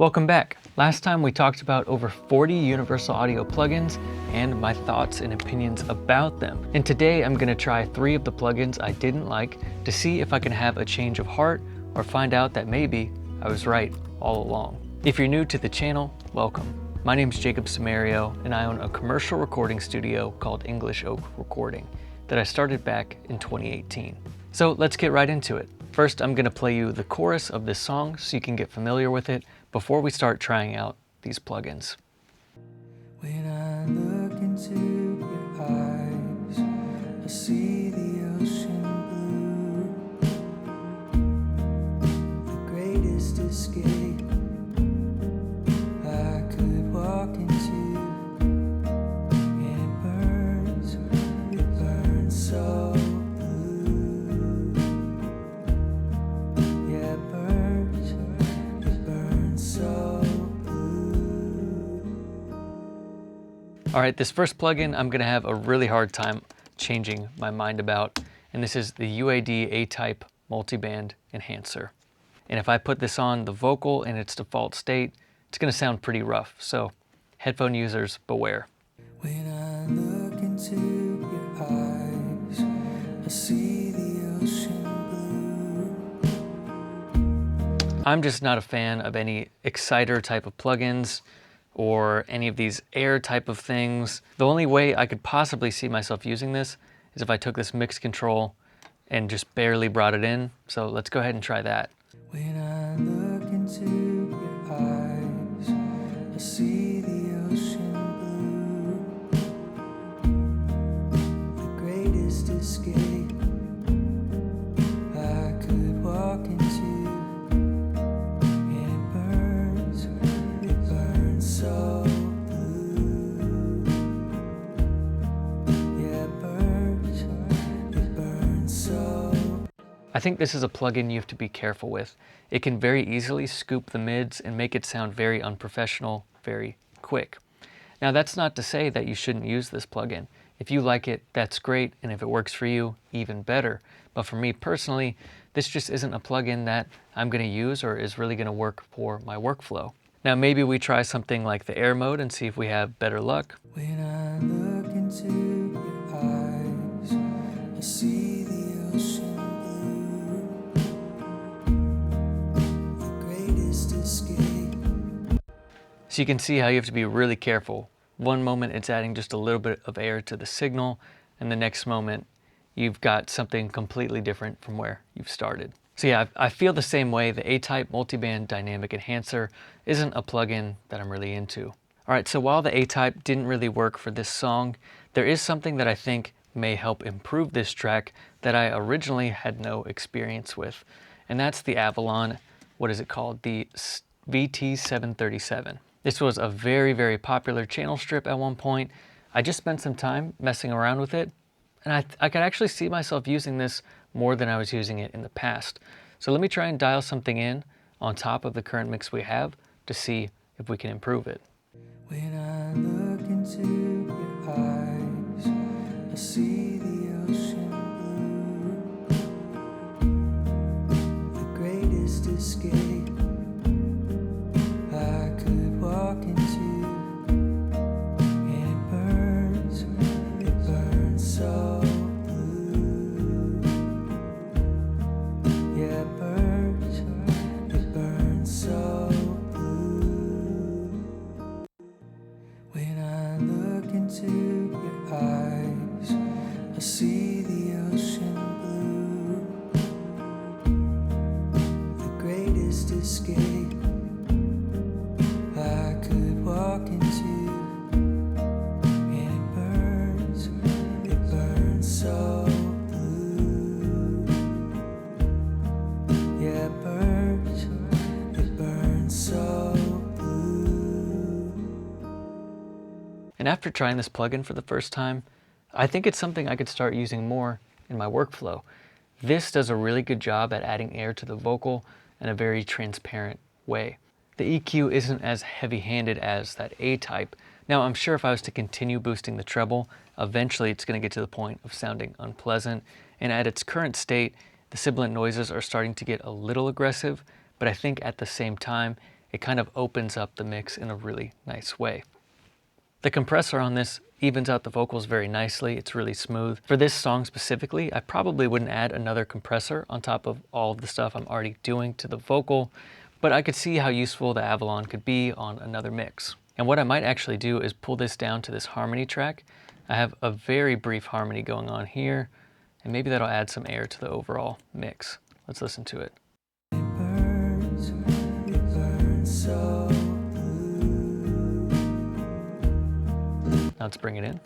Welcome back. Last time we talked about over 40 universal audio plugins and my thoughts and opinions about them. And today I'm going to try 3 of the plugins I didn't like to see if I can have a change of heart or find out that maybe I was right all along. If you're new to the channel, welcome. My name is Jacob Samario and I own a commercial recording studio called English Oak Recording that I started back in 2018. So let's get right into it. First, I'm going to play you the chorus of this song so you can get familiar with it before we start trying out these plugins. When I look into your eyes, I see the ocean blue, the greatest escape I could walk into, and it burns so blue. Yeah, it burns so blue. All right, this first plugin I'm gonna have a really hard time changing my mind about, and this is the UAD A-Type multiband enhancer. And if I put this on the vocal in its default state, it's gonna sound pretty rough, so headphone users beware. When I look into your eyes, I see the ocean blue. I'm just not a fan of any exciter type of plugins or any of these air type of things. The only way I could possibly see myself using this is if I took this mix control and just barely brought it in. So let's go ahead and try that. When I look into your eyes, I see the ocean blue, the greatest escape I could walk into, and it burns so blue. Yeah, it burns so. I think this is a plugin you have to be careful with. It can very easily scoop the mids and make it sound very unprofessional, very quick. Now that's not to say that you shouldn't use this plugin. If you like it, that's great, and if it works for you, even better. But for me personally, this just isn't a plugin that I'm gonna use or is really gonna work for my workflow. Now maybe we try something like the air mode and see if we have better luck. When I look into your eyes, I see the ocean blue, the greatest escape. So you can see how you have to be really careful. One moment it's adding just a little bit of air to the signal, and the next moment you've got something completely different from where you've started. So yeah, I feel the same way. The A-Type multiband dynamic enhancer isn't a plugin that I'm really into. All right, so while the A-Type didn't really work for this song, there is something that I think may help improve this track that I originally had no experience with, and that's the Avalon, what is it called? The VT737. This was a very, very popular channel strip at one point. I just spent some time messing around with it, and I could actually see myself using this more than I was using it in the past. So let me try and dial something in on top of the current mix we have to see if we can improve it. When I look into your eyes, I see the ocean blue, the greatest escape I could walk into, and it burns so blue. Yeah, it burns so blue. When I look into your eyes, I see the ocean blue, the greatest escape I could walk into, and it burns so blue. Yeah, it burns so blue. And after trying this plugin for the first time, I think it's something I could start using more in my workflow. This does a really good job at adding air to the vocal in a very transparent way. The EQ isn't as heavy-handed as that A-Type. Now I'm sure if I was to continue boosting the treble, eventually it's going to get to the point of sounding unpleasant, and at its current state, the sibilant noises are starting to get a little aggressive, but I think at the same time, it kind of opens up the mix in a really nice way. The compressor on this evens out the vocals very nicely. It's really smooth. For this song specifically, I probably wouldn't add another compressor on top of all of the stuff I'm already doing to the vocal, but I could see how useful the Avalon could be on another mix. And what I might actually do is pull this down to this harmony track. I have a very brief harmony going on here, and maybe that'll add some air to the overall mix. Let's listen to it. Now let's bring it in.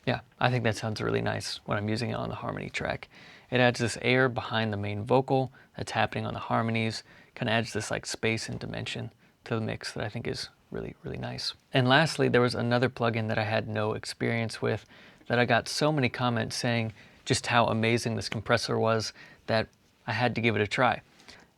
Yeah, I think that sounds really nice when I'm using it on the harmony track. It adds this air behind the main vocal that's happening on the harmonies, kind of adds this like space and dimension to the mix that I think is really, really nice. And lastly, there was another plugin that I had no experience with that I got so many comments saying just how amazing this compressor was that I had to give it a try.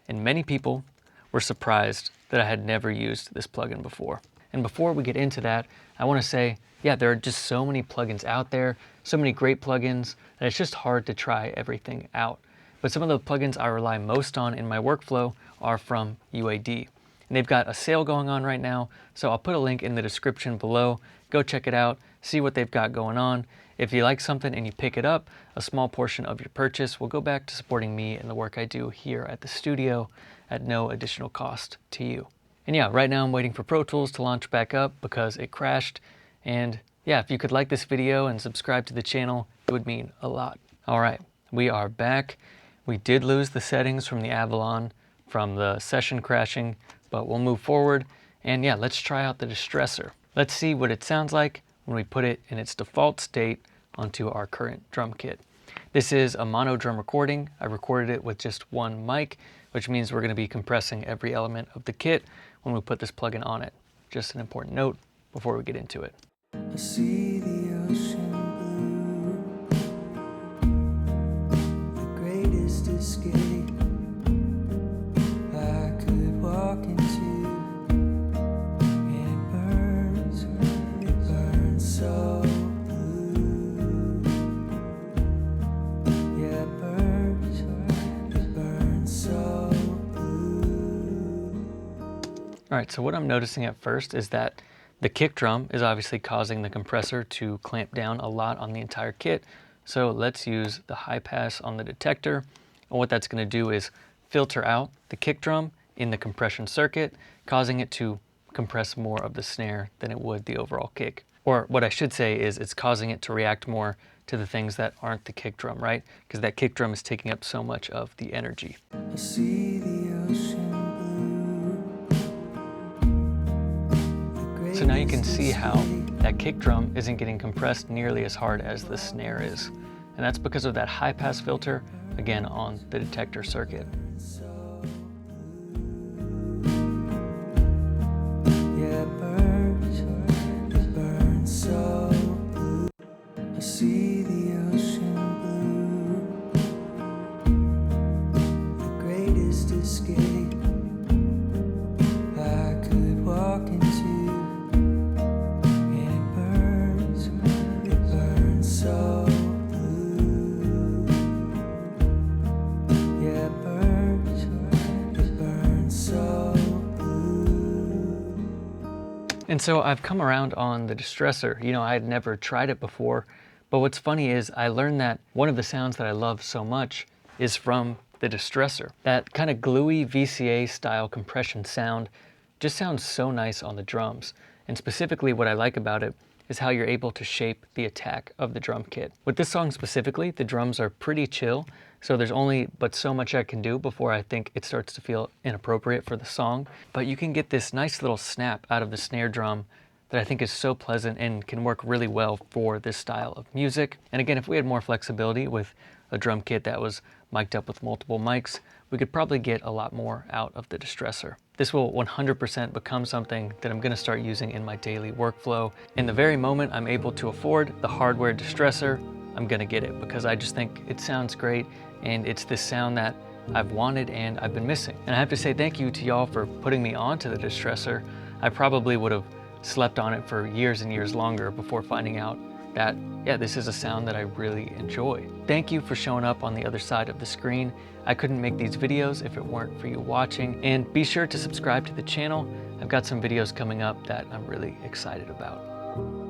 And many people were surprised that I had never used this plugin before. And before we get into that, I want to say, yeah, there are just so many plugins out there, so many great plugins, that it's just hard to try everything out. But some of the plugins I rely most on in my workflow are from UAD. And they've got a sale going on right now, so I'll put a link in the description below. Go check it out, see what they've got going on. If you like something and you pick it up, a small portion of your purchase will go back to supporting me and the work I do here at the studio at no additional cost to you. And yeah, right now I'm waiting for Pro Tools to launch back up because it crashed. And yeah, if you could like this video and subscribe to the channel, it would mean a lot. All right, we are back. We did lose the settings from the Avalon from the session crashing, but we'll move forward. And yeah, let's try out the distressor. Let's see what it sounds like when we put it in its default state onto our current drum kit. This is a mono drum recording. I recorded it with just one mic, which means we're going to be compressing every element of the kit when we put this plugin on it. Just an important note before we get into it. I see the ocean blue, the greatest escape I could walk into. It burns so blue. Yeah, it burns so blue. All right, so what I'm noticing at first is that the kick drum is obviously causing the compressor to clamp down a lot on the entire kit. So let's use the high pass on the detector. And what that's going to do is filter out the kick drum in the compression circuit, causing it to compress more of the snare than it would the overall kick. Or what I should say is it's causing it to react more to the things that aren't the kick drum, right? Because that kick drum is taking up so much of the energy. I see the ocean blue. So now you can see how that kick drum isn't getting compressed nearly as hard as the snare is. And that's because of that high pass filter, again, on the detector circuit. Yeah, it burns so blue. I see the ocean blue, the greatest escape I could walk into. It burns so blue. Yeah, it burns so blue. And so I've come around on the distressor. You know, I had never tried it before, but what's funny is I learned that one of the sounds that I love so much is from the distressor. That kind of gluey VCA style compression sound just sounds so nice on the drums. And specifically what I like about it is how you're able to shape the attack of the drum kit. With this song specifically, the drums are pretty chill, so there's only but so much I can do before I think it starts to feel inappropriate for the song. But you can get this nice little snap out of the snare drum that I think is so pleasant and can work really well for this style of music. And again, if we had more flexibility with a drum kit that was mic'd up with multiple mics, we could probably get a lot more out of the distressor. This will 100% become something that I'm gonna start using in my daily workflow. In the very moment I'm able to afford the hardware distressor, I'm gonna get it because I just think it sounds great and it's this sound that I've wanted and I've been missing. And I have to say thank you to y'all for putting me onto the distressor. I probably would have slept on it for years and years longer before finding out that, yeah, this is a sound that I really enjoy. Thank you for showing up on the other side of the screen. I couldn't make these videos if it weren't for you watching, and be sure to subscribe to the channel. I've got some videos coming up that I'm really excited about.